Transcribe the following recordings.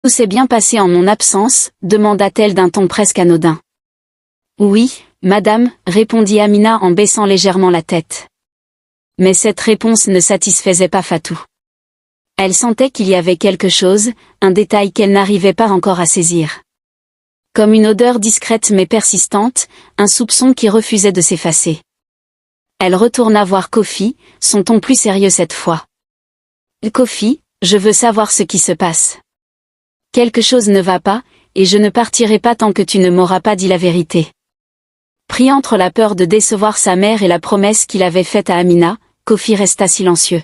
Tout s'est bien passé en mon absence, demanda-t-elle d'un ton presque anodin. Oui, madame, répondit Amina en baissant légèrement la tête. Mais cette réponse ne satisfaisait pas Fatou. Elle sentait qu'il y avait quelque chose, un détail qu'elle n'arrivait pas encore à saisir. Comme une odeur discrète mais persistante, un soupçon qui refusait de s'effacer. Elle retourna voir Kofi, son ton plus sérieux cette fois. Kofi, je veux savoir ce qui se passe. Quelque chose ne va pas, et je ne partirai pas tant que tu ne m'auras pas dit la vérité. Pris entre la peur de décevoir sa mère et la promesse qu'il avait faite à Amina, Kofi resta silencieux.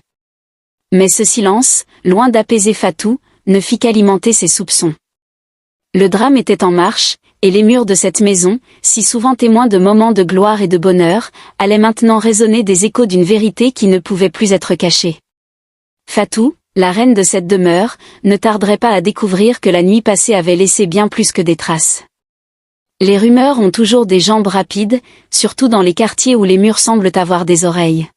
Mais ce silence, loin d'apaiser Fatou, ne fit qu'alimenter ses soupçons. Le drame était en marche, et les murs de cette maison, si souvent témoins de moments de gloire et de bonheur, allaient maintenant résonner des échos d'une vérité qui ne pouvait plus être cachée. Fatou, la reine de cette demeure, ne tarderait pas à découvrir que la nuit passée avait laissé bien plus que des traces. Les rumeurs ont toujours des jambes rapides, surtout dans les quartiers où les murs semblent avoir des oreilles.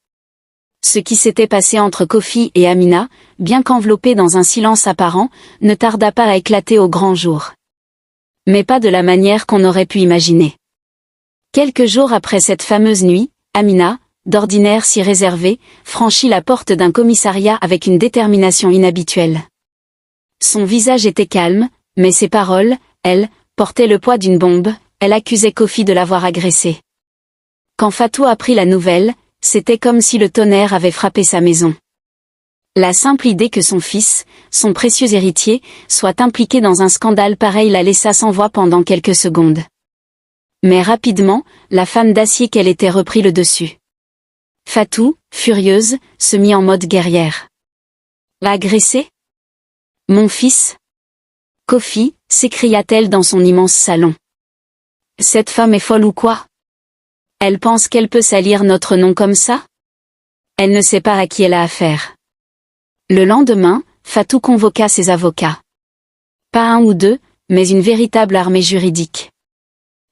Ce qui s'était passé entre Kofi et Amina, bien qu'enveloppé dans un silence apparent, ne tarda pas à éclater au grand jour. Mais pas de la manière qu'on aurait pu imaginer. Quelques jours après cette fameuse nuit, Amina, d'ordinaire si réservée, franchit la porte d'un commissariat avec une détermination inhabituelle. Son visage était calme, mais ses paroles, elles, portaient le poids d'une bombe, elle accusait Kofi de l'avoir agressée. Quand Fatou apprit la nouvelle, c'était comme si le tonnerre avait frappé sa maison. La simple idée que son fils, son précieux héritier, soit impliqué dans un scandale pareil la laissa sans voix pendant quelques secondes. Mais rapidement, la femme d'acier qu'elle était reprit le dessus. Fatou, furieuse, se mit en mode guerrière. Agressé ? Mon fils ? Kofi, s'écria-t-elle dans son immense salon. Cette femme est folle ou quoi ? Elle pense qu'elle peut salir notre nom comme ça ? Elle ne sait pas à qui elle a affaire. Le lendemain, Fatou convoqua ses avocats. Pas un ou deux, mais une véritable armée juridique.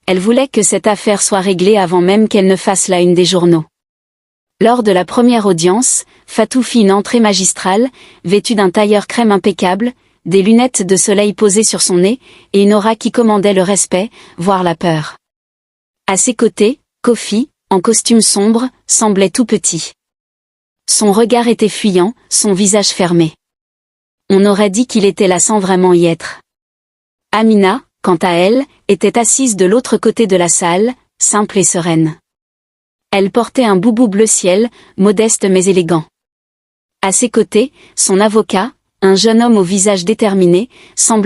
Elle voulait que cette affaire soit réglée avant même qu'elle ne fasse la une des journaux. Lors de la première audience, Fatou fit une entrée magistrale, vêtue d'un tailleur crème impeccable, des lunettes de soleil posées sur son nez, et une aura qui commandait le respect, voire la peur. À ses côtés, Kofi, en costume sombre, semblait tout petit. Son regard était fuyant, son visage fermé. On aurait dit qu'il était là sans vraiment y être. Amina, quant à elle, était assise de l'autre côté de la salle, simple et sereine. Elle portait un boubou bleu ciel, modeste mais élégant. À ses côtés, son avocat, un jeune homme au visage déterminé, semblait